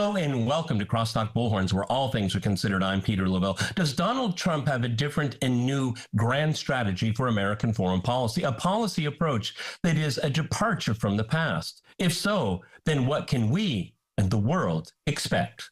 Hello and welcome to CrossTalk Bullhorns, where all things are considered. I'm Peter Lavelle. Does Donald Trump have a different and new grand strategy for American foreign policy, a policy approach that is a departure from the past? If so, then what can we and the world expect?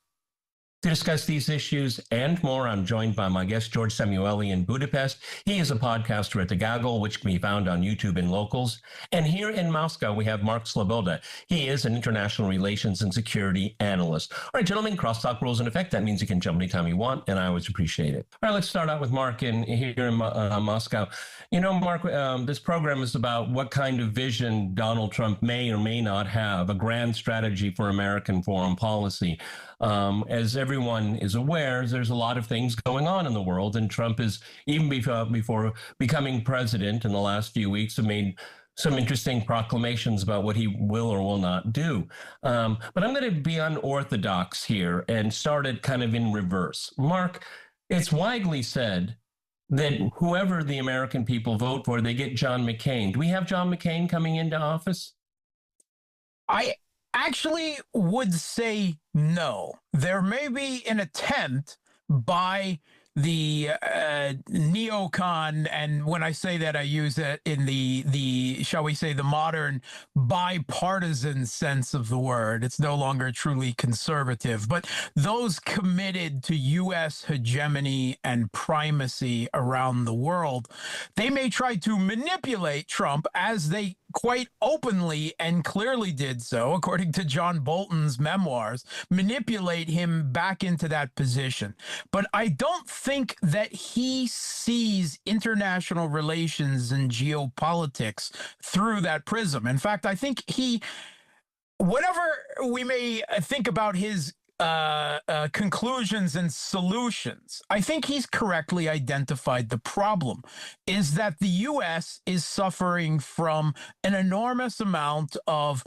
To discuss these issues and more, I'm joined by my guest, George Szamuely in Budapest. He is a podcaster at The Gaggle, which can be found on YouTube and Locals. And here in Moscow, we have Mark Sleboda. He is an international relations and security analyst. All right, gentlemen, crosstalk rules in effect. That means you can jump anytime you want, and I always appreciate it. All right, let's start out with Mark here in Moscow. You know, Mark, this program is about what kind of vision Donald Trump may or may not have, a grand strategy for American foreign policy. As everyone is aware, there's a lot of things going on in the world, and Trump is, even before becoming president in the last few weeks, have made some interesting proclamations about what he will or will not do. But I'm going to be unorthodox here and start it kind of in reverse. Mark, it's widely said that whoever the American people vote for, they get John McCain. Do we have John McCain coming into office? I actually would say no. There may be an attempt by the neocon, and when I say that, I use it in the shall we say, the modern bipartisan sense of the word. It's no longer truly conservative, but those committed to U.S. hegemony and primacy around the world, they may try to manipulate Trump, as they quite openly and clearly did so, according to John Bolton's memoirs, manipulate him back into that position. But I don't think that he sees international relations and geopolitics through that prism. In fact, I think whatever we may think about his conclusions and solutions, I think he's correctly identified the problem is that the U.S. is suffering from an enormous amount of,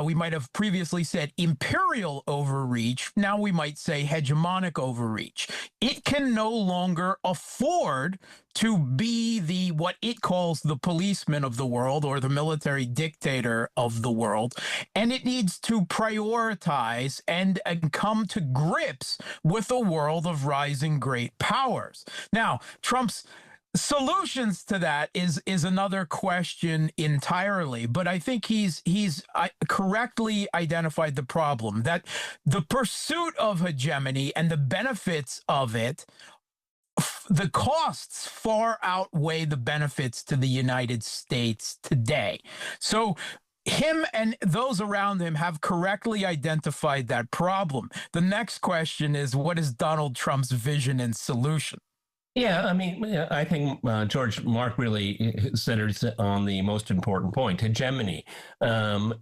we might have previously said imperial overreach. Now we might say hegemonic overreach. It can no longer afford to be what it calls the policeman of the world or the military dictator of the world. And it needs to prioritize and come to grips with a world of rising great powers. Now, Trump's solutions to that is another question entirely, but I think he's correctly identified the problem, that the pursuit of hegemony and the benefits of it, the costs far outweigh the benefits to the United States today. So him and those around him have correctly identified that problem. The next question is, what is Donald Trump's vision and solution? Yeah, I mean, I think Mark really centers on the most important point: hegemony, and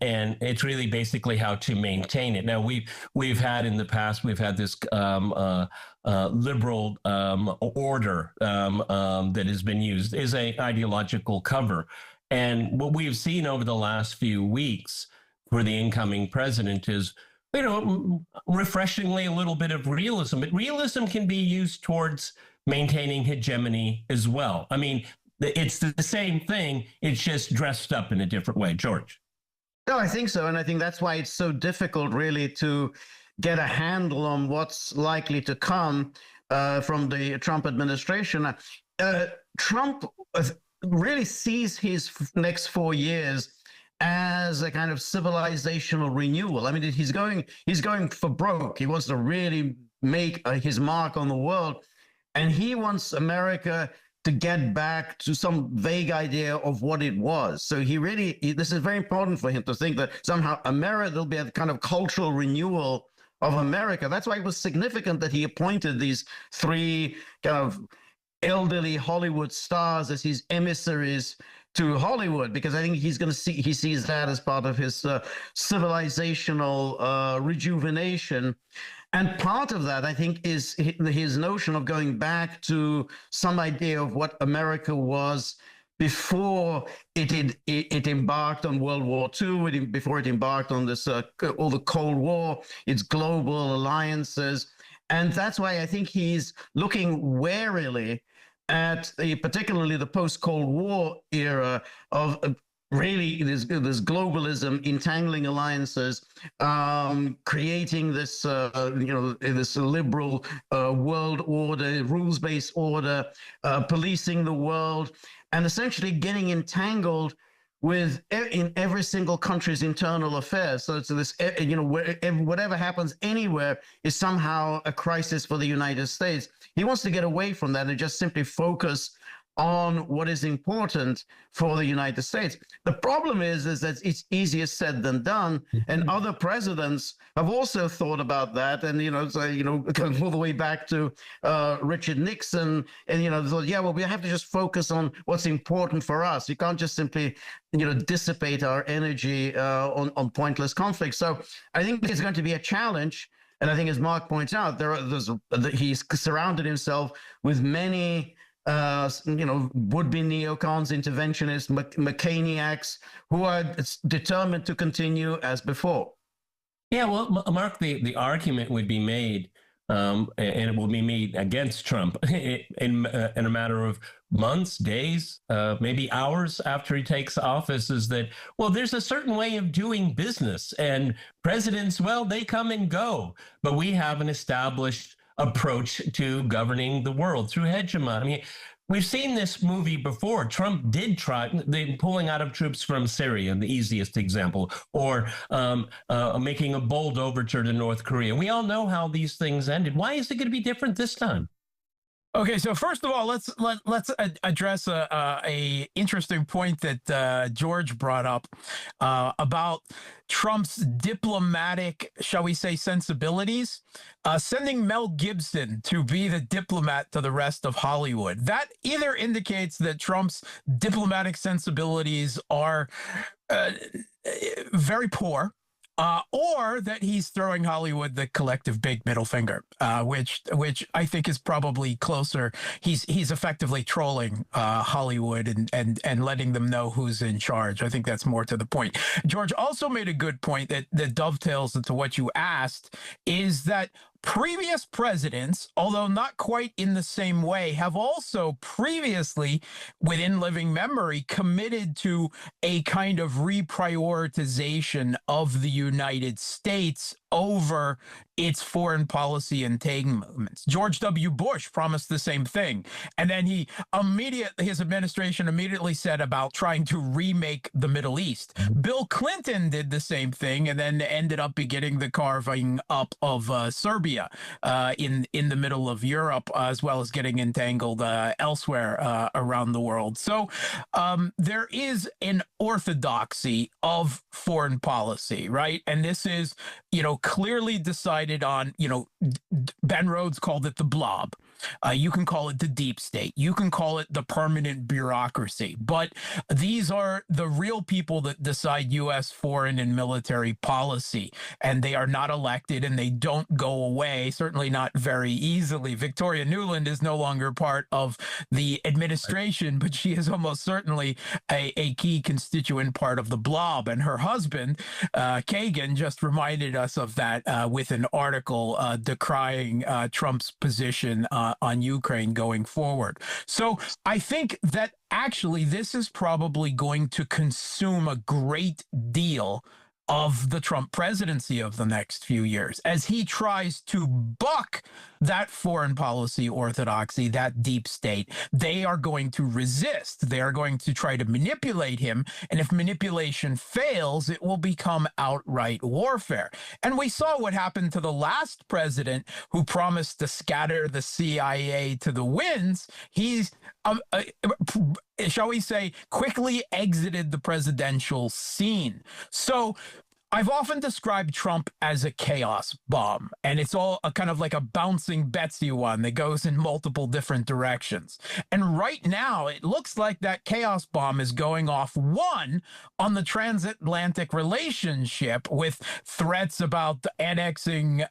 it's really basically how to maintain it. Now, we've had in the past, we've had this liberal order that has been used as a ideological cover, and what we've seen over the last few weeks for the incoming president is, you know, refreshingly a little bit of realism. But realism can be used towards maintaining hegemony as well. I mean, it's the same thing. It's just dressed up in a different way. George. No, I think so. And I think that's why it's so difficult really to get a handle on what's likely to come from the Trump administration. Trump really sees his next 4 years as a kind of civilizational renewal. I mean, he's going for broke. He wants to really make his mark on the world. And he wants America to get back to some vague idea of what it was. So this is very important for him to think that somehow there'll be a kind of cultural renewal of America. That's why it was significant that he appointed these three kind of elderly Hollywood stars as his emissaries to Hollywood, because I think he sees that as part of his civilizational rejuvenation. And part of that, I think, is his notion of going back to some idea of what America was before it embarked on World War II, before it embarked on this all the Cold War, its global alliances. And that's why I think he's looking warily at particularly the post-Cold War era of really this globalism, entangling alliances, creating this this liberal world order, rules-based order, policing the world, and essentially getting entangled with in every single country's internal affairs. So it's this, whatever happens anywhere is somehow a crisis for the United States. He wants to get away from that and just simply focus on what is important for the United States. The problem is that it's easier said than done, and other presidents have also thought about that. And going all the way back to Richard Nixon, and thought, yeah, well, we have to just focus on what's important for us. You can't just simply dissipate our energy on pointless conflict. So I think it's going to be a challenge. And I think, as Mark points out, he's surrounded himself with many would-be neocons, interventionists, McCainiacs, who are determined to continue as before. Yeah, well, Mark, the argument would be made, and it will be made against Trump in a matter of months, days, maybe hours after he takes office, is that, well, there's a certain way of doing business, and presidents, well, they come and go, but we have an established approach to governing the world through hegemony. I mean, we've seen this movie before. Trump did try the pulling out of troops from Syria, the easiest example, or making a bold overture to North Korea. We all know how these things ended. Why is it going to be different this time? Okay, so first of all, let's address a interesting point that George brought up about Trump's diplomatic, shall we say, sensibilities, sending Mel Gibson to be the diplomat to the rest of Hollywood. That either indicates that Trump's diplomatic sensibilities are very poor, or that he's throwing Hollywood the collective big middle finger, which I think is probably closer. He's effectively trolling Hollywood and letting them know who's in charge. I think that's more to the point. George also made a good point that dovetails into what you asked, is that previous presidents, although not quite in the same way, have also previously, within living memory, committed to a kind of reprioritization of the United States over its foreign policy entanglements. George W. Bush promised the same thing. And then his administration immediately said about trying to remake the Middle East. Bill Clinton did the same thing and then ended up beginning the carving up of Serbia in the middle of Europe, as well as getting entangled elsewhere around the world. So there is an orthodoxy of foreign policy, right? And this is, clearly decided on, Ben Rhodes called it the blob. You can call it the deep state. You can call it the permanent bureaucracy. But these are the real people that decide U.S. foreign and military policy. And they are not elected and they don't go away, certainly not very easily. Victoria Nuland is no longer part of the administration, but she is almost certainly a key constituent part of the blob. And her husband, Kagan, just reminded us of that with an article decrying Trump's position on Ukraine going forward. So I think that actually this is probably going to consume a great deal of the Trump presidency of the next few years as he tries to buck that foreign policy orthodoxy, that deep state. They are going to resist. They are going to try to manipulate him. And if manipulation fails, it will become outright warfare. And we saw what happened to the last president who promised to scatter the CIA to the winds. He's shall we say, quickly exited the presidential scene. So I've often described Trump as a chaos bomb, and it's all a kind of like a bouncing Betsy one that goes in multiple different directions. And right now, it looks like that chaos bomb is going off, one, on the transatlantic relationship with threats about annexing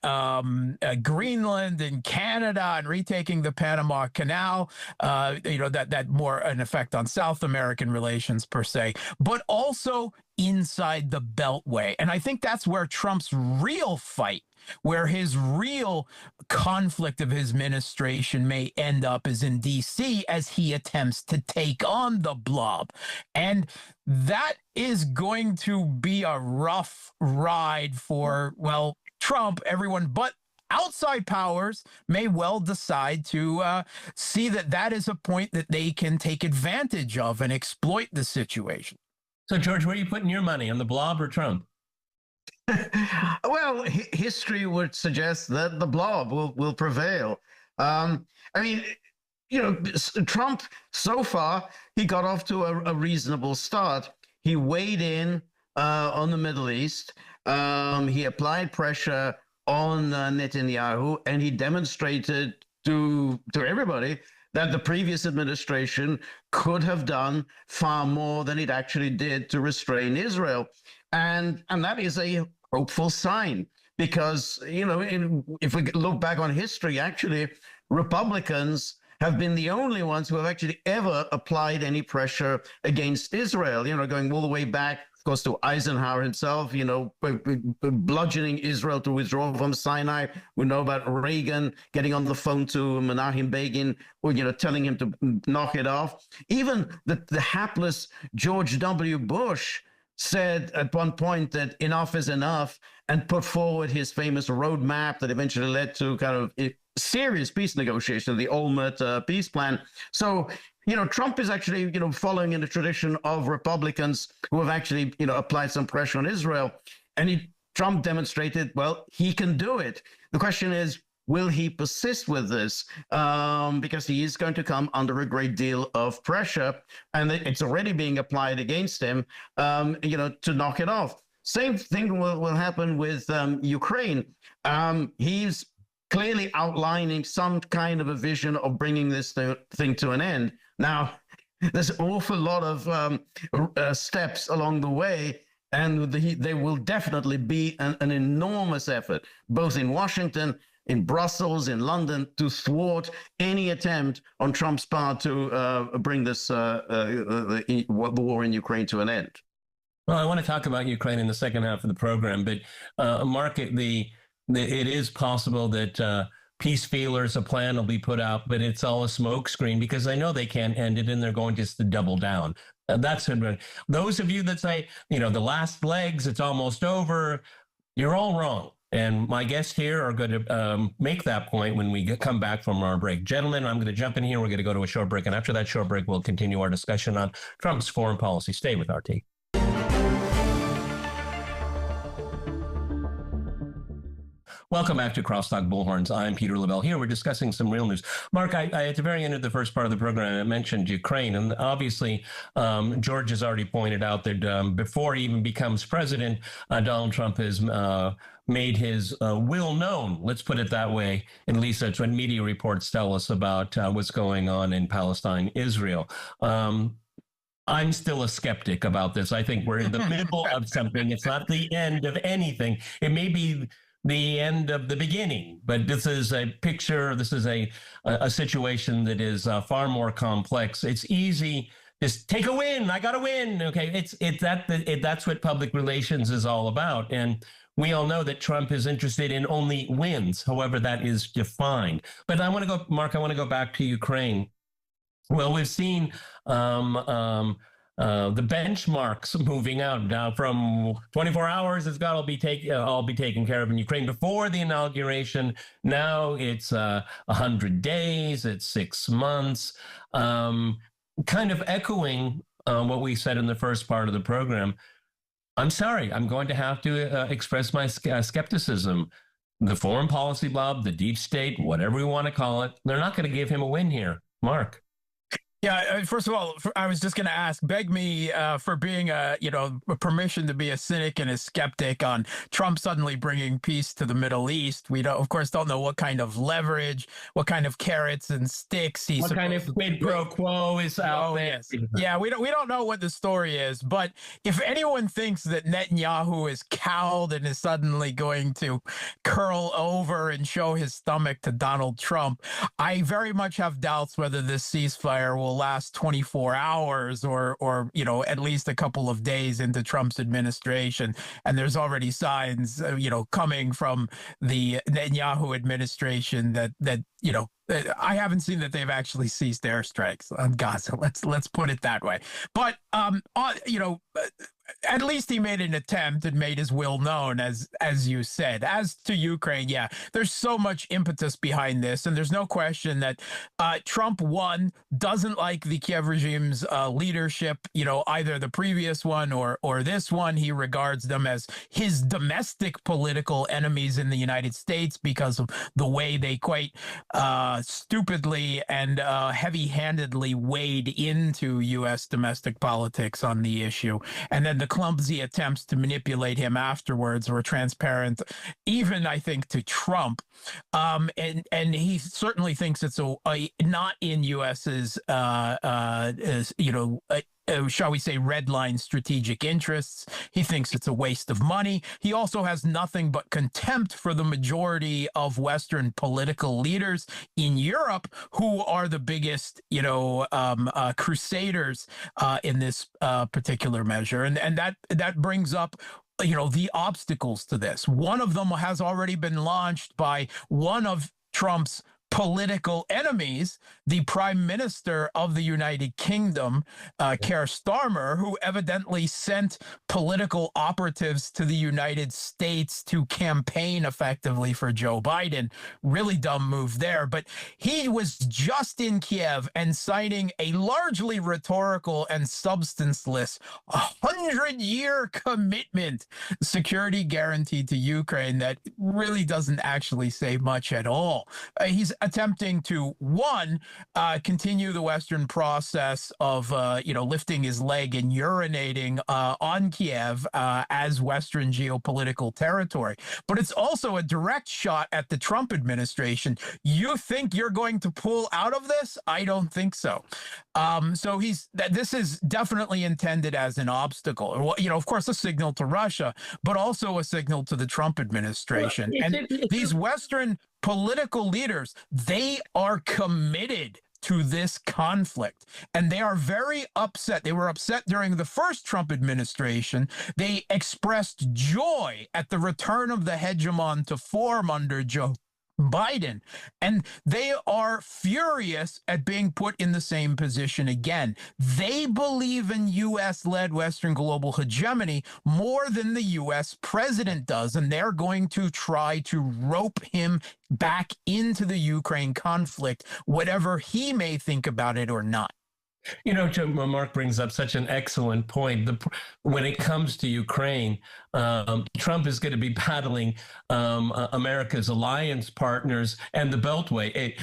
Greenland and Canada and retaking the Panama Canal, that more an effect on South American relations per se, but also inside the Beltway. And I think that's where Trump's real fight, where his real conflict of his administration may end up, is in D.C. as he attempts to take on the blob. And that is going to be a rough ride for, well, Trump, everyone but outside powers may well decide to see that that is a point that they can take advantage of and exploit the situation. So, George, where are you putting your money, on the blob or Trump? Well, history would suggest that the blob will prevail. I mean, Trump, so far, he got off to a reasonable start. He weighed in on the Middle East. He applied pressure on Netanyahu, and he demonstrated to everybody that the previous administration could have done far more than it actually did to restrain Israel. And that is a hopeful sign, because, if we look back on history, actually, Republicans have been the only ones who have actually ever applied any pressure against Israel, going all the way back, of course, to Eisenhower himself, bludgeoning Israel to withdraw from Sinai. We know about Reagan getting on the phone to Menachem Begin, or, telling him to knock it off. Even the hapless George W. Bush said at one point that enough is enough, and put forward his famous roadmap that eventually led to kind of serious peace negotiation, the Olmert peace plan. So, Trump is actually, following in the tradition of Republicans who have actually, applied some pressure on Israel. And Trump demonstrated, well, he can do it. The question is, will he persist with this? Because he is going to come under a great deal of pressure, and it's already being applied against him, to knock it off. Same thing will happen with Ukraine. He's clearly outlining some kind of a vision of bringing this thing to an end. Now, there's an awful lot of steps along the way, and there will definitely be an enormous effort, both in Washington, in Brussels, in London, to thwart any attempt on Trump's part to bring this the war in Ukraine to an end. Well, I want to talk about Ukraine in the second half of the program, but Mark, it is possible that peace feelers, a plan will be put out, but it's all a smokescreen, because I know they can't end it, and they're going just to double down. That's those of you that say, the last legs, it's almost over, you're all wrong. And my guests here are going to make that point when we come back from our break. Gentlemen, I'm going to jump in here. We're going to go to a short break. And after that short break, we'll continue our discussion on Trump's foreign policy. Stay with RT. Welcome back to CrossTalk Bullhorns. I'm Peter Lavelle. Here we're discussing some real news. Mark, I at the very end of the first part of the program, I mentioned Ukraine. And obviously, George has already pointed out that before he even becomes president, Donald Trump has made his will known. Let's put it that way. At least that's what media reports tell us about what's going on in Palestine, Israel. I'm still a skeptic about this. I think we're in the middle of something. It's not the end of anything. It may be the end of the beginning, but this is a picture. This is a situation that is far more complex. It's easy. Just take a win. I got to win. Okay, that's what public relations is all about. And we all know that Trump is interested in only wins, however that is defined. But I want to go, Mark. I want to go back to Ukraine. Well, we've seen the benchmarks moving out now from 24 hours. It's got to be all be taken care of in Ukraine before the inauguration. Now it's 100 days. It's 6 months. Kind of echoing what we said in the first part of the program. I'm sorry. I'm going to have to express my skepticism. The foreign policy blob, the deep state, whatever we want to call it, they're not going to give him a win here. Mark. Yeah, first of all, I was just going to ask, beg me for being permission to be a cynic and a skeptic on Trump suddenly bringing peace to the Middle East. We don't, of course, don't know what kind of leverage, what kind of carrots and sticks he's. What kind of quid pro quo is out there? Yes. Yeah, we don't know what the story is. But if anyone thinks that Netanyahu is cowed and is suddenly going to curl over and show his stomach to Donald Trump, I very much have doubts whether this ceasefire will last 24 hours or at least a couple of days into Trump's administration, and there's already signs coming from the Netanyahu administration that I haven't seen that they've actually ceased airstrikes on Gaza. Let's put it that way. But at least he made an attempt and made his will known, as you said. As to Ukraine, yeah, there's so much impetus behind this, and there's no question that Trump, one, doesn't like the Kiev regime's leadership, either the previous one or this one. He regards them as his domestic political enemies in the United States because of the way they quite stupidly and heavy-handedly wade into U.S. domestic politics on the issue. And then the clumsy attempts to manipulate him afterwards were transparent, even I think to Trump. And he certainly thinks it's not in U.S.'s shall we say, red line strategic interests. He thinks it's a waste of money. He also has nothing but contempt for the majority of Western political leaders in Europe who are the biggest, crusaders in this particular measure. And that brings up the obstacles to this. One of them has already been launched by one of Trump's political enemies, the Prime Minister of the United Kingdom, Keir Starmer, who evidently sent political operatives to the United States to campaign effectively for Joe Biden. Really dumb move there. But he was just in Kiev and signing a largely rhetorical and substanceless 100-year commitment security guarantee to Ukraine that really doesn't actually say much at all. He's attempting to, one, continue the Western process of, lifting his leg and urinating on Kiev as Western geopolitical territory. But it's also a direct shot at the Trump administration. You think you're going to pull out of this? I don't think so. So this is definitely intended as an obstacle. Of course, a signal to Russia, but also a signal to the Trump administration. And these Western political leaders, they are committed to this conflict, and they are very upset. They were upset during the first Trump administration. They expressed joy at the return of the hegemon to form under Joe Biden, and they are furious at being put in the same position again. They believe in U.S.-led Western global hegemony more than the U.S. president does, and they're going to try to rope him back into the Ukraine conflict, whatever he may think about it or not. Mark brings up such an excellent point. When it comes to Ukraine, Trump is going to be battling America's alliance partners and the Beltway.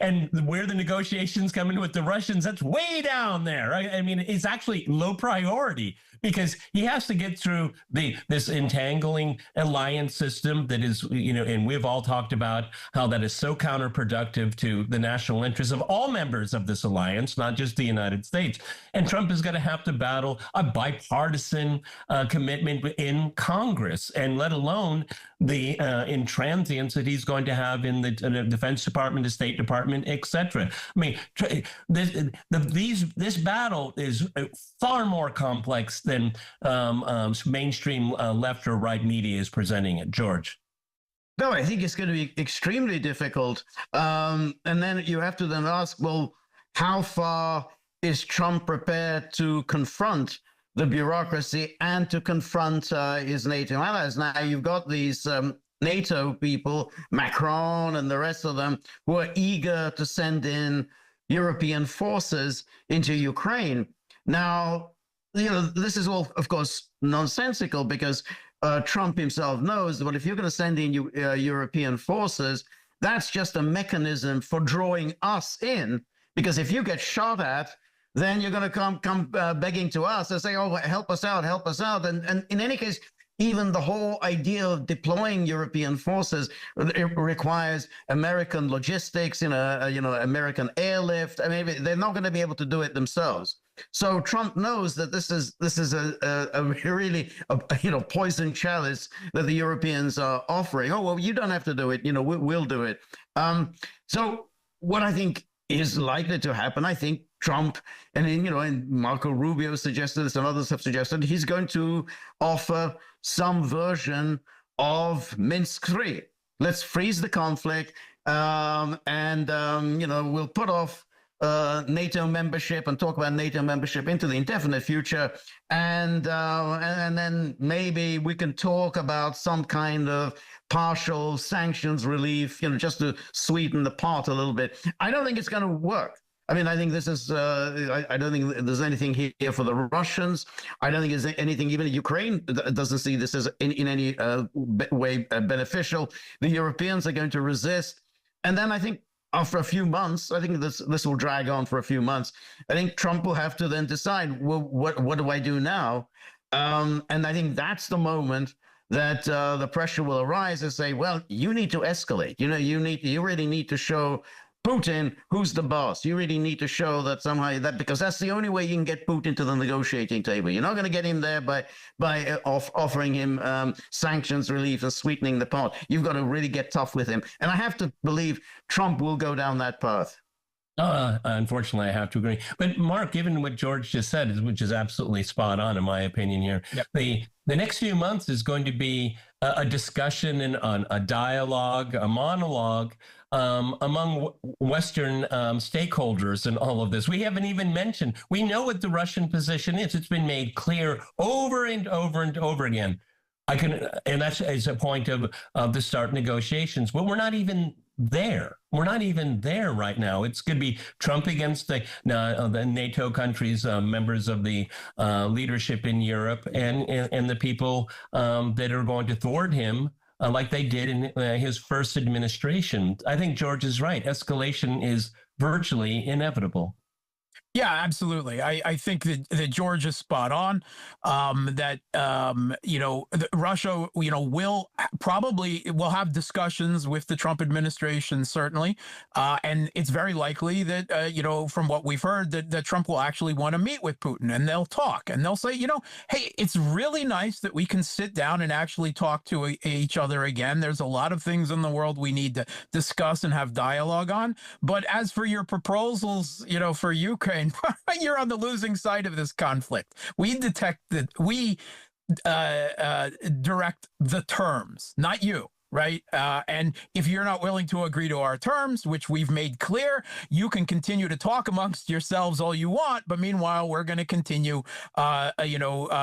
And where the negotiations coming with the Russians, that's way down there. Right? I mean, it's actually low priority because he has to get through this entangling alliance system that is, and we've all talked about how that is so counterproductive to the national interests of all members of this alliance, not just the United States. And Trump is going to have to battle a bipartisan commitment in Congress, and let alone the intransience that he's going to have in the Defense Department, the State Department, etc. I mean, this battle is far more complex than mainstream left or right media is presenting it. George. No, I think it's going to be extremely difficult. And then you have to then ask, well, how far is Trump prepared to confront the bureaucracy and to confront his NATO allies? Now, you've got these NATO people, Macron and the rest of them, who are eager to send in European forces into Ukraine. Now, this is all, of course, nonsensical because Trump himself knows that, well, if you're going to send in European forces, that's just a mechanism for drawing us in. Because if you get shot at, then you're going to come begging to us and say, oh, help us out, help us out. And in any case, even the whole idea of deploying European forces, it requires American logistics, American airlift. I mean, they're not going to be able to do it themselves. So Trump knows that this is a really poison chalice that the Europeans are offering. Oh, well, you don't have to do it. We'll do it. So what I think is likely to happen, I think Trump, and and Marco Rubio suggested this, and others have suggested he's going to offer some version of Minsk III. Let's freeze the conflict, and we'll put off NATO membership and talk about NATO membership into the indefinite future, and then maybe we can talk about some kind of partial sanctions relief, just to sweeten the pot a little bit. I don't think it's going to work. I mean, I think this is, I don't think there's anything here for the Russians. I don't think there's anything, even Ukraine doesn't see this as in any way beneficial. The Europeans are going to resist. And then I think after a few months, I think this will drag on for a few months. I think Trump will have to then decide, well, what do I do now? And I think that's the moment that the pressure will arise and say, well, you need to escalate. You really need to show Putin who's the boss. You really need to show that somehow, because that's the only way you can get Putin to the negotiating table. You're not going to get him there by offering him sanctions relief and sweetening the pot. You've got to really get tough with him. And I have to believe Trump will go down that path. Unfortunately, I have to agree. But Mark, given what George just said, which is absolutely spot on in my opinion here, yep. The next few months is going to be a discussion and a dialogue, a monologue among Western stakeholders in all of this. We haven't even mentioned, we know what the Russian position is. It's been made clear over and over and over again. And that's as a point of the start negotiations, but we're not even there. We're not even there right now. It's going to be Trump against the NATO countries, members of the leadership in Europe, and the people that are going to thwart him like they did in his first administration. I think George is right. Escalation is virtually inevitable. Yeah, absolutely. I think that George is spot on. Russia, will have discussions with the Trump administration, certainly. And it's very likely that, from what we've heard, that Trump will actually want to meet with Putin, and they'll talk and they'll say, hey, it's really nice that we can sit down and actually talk to each other again. There's a lot of things in the world we need to discuss and have dialogue on. But as for your proposals, for Ukraine, you're on the losing side of this conflict. We direct the terms, not you. Right. And if you're not willing to agree to our terms, which we've made clear, you can continue to talk amongst yourselves all you want. But meanwhile, we're going to continue,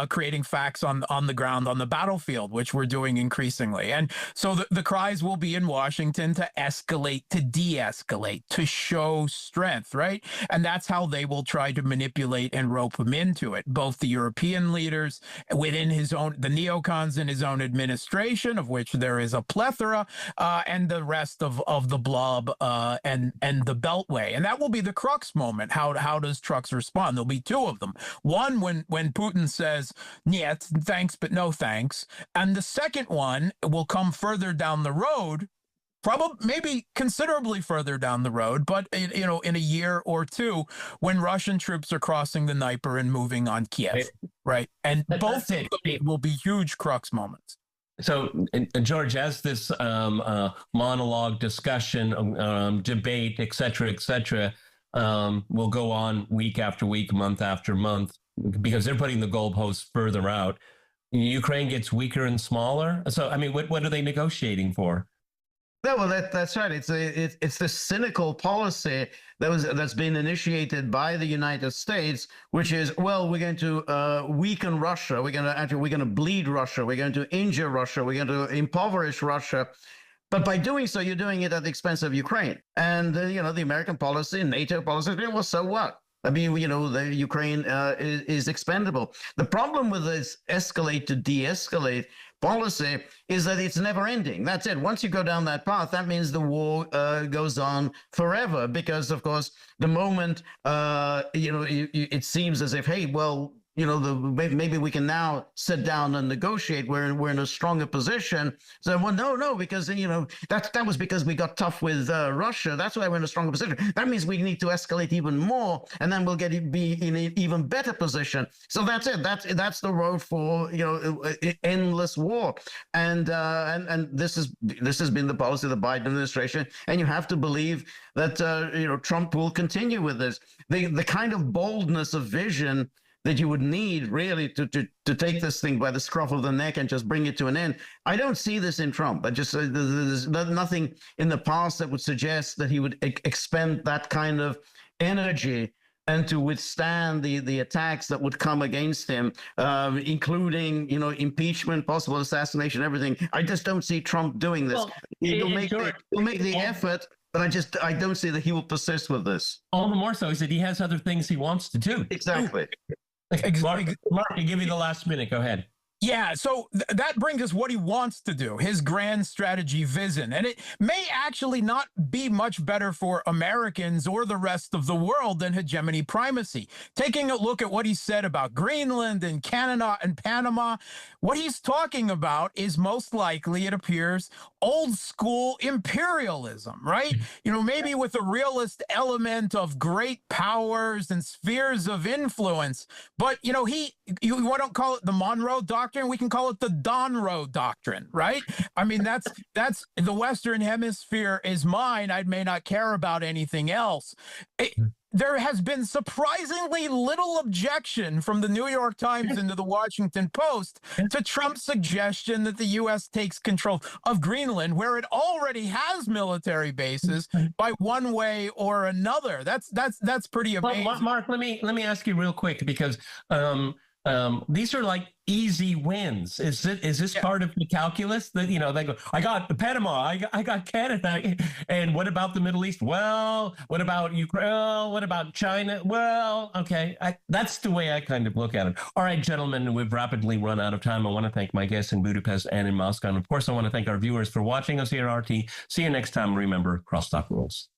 creating facts on the ground, on the battlefield, which we're doing increasingly. And so the cries will be in Washington to escalate, to de-escalate, to show strength. Right. And that's how they will try to manipulate and rope him into it. Both the European leaders within the neocons in his own administration, of which there is a plethora, and the rest of the blob and the Beltway. And that will be the crux moment. How does Trucks respond? There'll be two of them. One, when Putin says, "Niet, thanks, but no thanks." And the second one will come further down the road, probably maybe considerably further down the road, but in a year or two, when Russian troops are crossing the Dnieper and moving on Kiev, right? And both will be huge crux moments. So, George, as this monologue, discussion, debate, et cetera, will go on week after week, month after month, because they're putting the goalposts further out, Ukraine gets weaker and smaller. So, I mean, what are they negotiating for? No, well, that's right. It's this cynical policy that's been initiated by the United States, which is, well, we're going to weaken Russia. We're going to bleed Russia. We're going to injure Russia. We're going to impoverish Russia. But by doing so, you're doing it at the expense of Ukraine. And the American policy, NATO policy, well, so what? I mean, the Ukraine is expendable. The problem with this escalate to de-escalate policy is that it's never ending. That's it. Once you go down that path, that means the war goes on forever, because, of course, the moment, it seems as if, hey, well, maybe we can now sit down and negotiate. We're in a stronger position. So, well, no, because that was because we got tough with Russia. That's why we're in a stronger position. That means we need to escalate even more, and then we'll be in an even better position. So that's it. That's the road for endless war. And this has been the policy of the Biden administration, and you have to believe that Trump will continue with this. The kind of boldness of vision that you would need really to take this thing by the scruff of the neck and just bring it to an end. I don't see this in Trump. There's nothing in the past that would suggest that he would expend that kind of energy and to withstand the attacks that would come against him, including impeachment, possible assassination, everything. I just don't see Trump doing this. He'll make the effort, but I don't see that he will persist with this. All the more so is that he has other things he wants to do. Exactly. Mark, I give you the last minute. Go ahead. Yeah, so that brings us what he wants to do, his grand strategy vision. And it may actually not be much better for Americans or the rest of the world than hegemony primacy. Taking a look at what he said about Greenland and Canada and Panama, what he's talking about is most likely, it appears, old school imperialism, right? Maybe with a realist element of great powers and spheres of influence. But, you don't call it the Monroe Doctrine. We can call it the Donroe Doctrine, right? I mean, that's the Western Hemisphere is mine. I may not care about anything else. There has been surprisingly little objection from the New York Times and the Washington Post to Trump's suggestion that the U.S. takes control of Greenland, where it already has military bases, by one way or another. That's pretty amazing. Well, Mark, let me ask you real quick, because these are like easy wins. Is this part of the calculus that they go, I got Panama, I got Canada, and what about the Middle East? Well, what about Ukraine? Well, what about China? Well, okay, that's the way I kind of look at it. All right, gentlemen, we've rapidly run out of time. I want to thank my guests in Budapest and in Moscow, and of course, I want to thank our viewers for watching us here at RT. See you next time. Remember, crosstalk rules.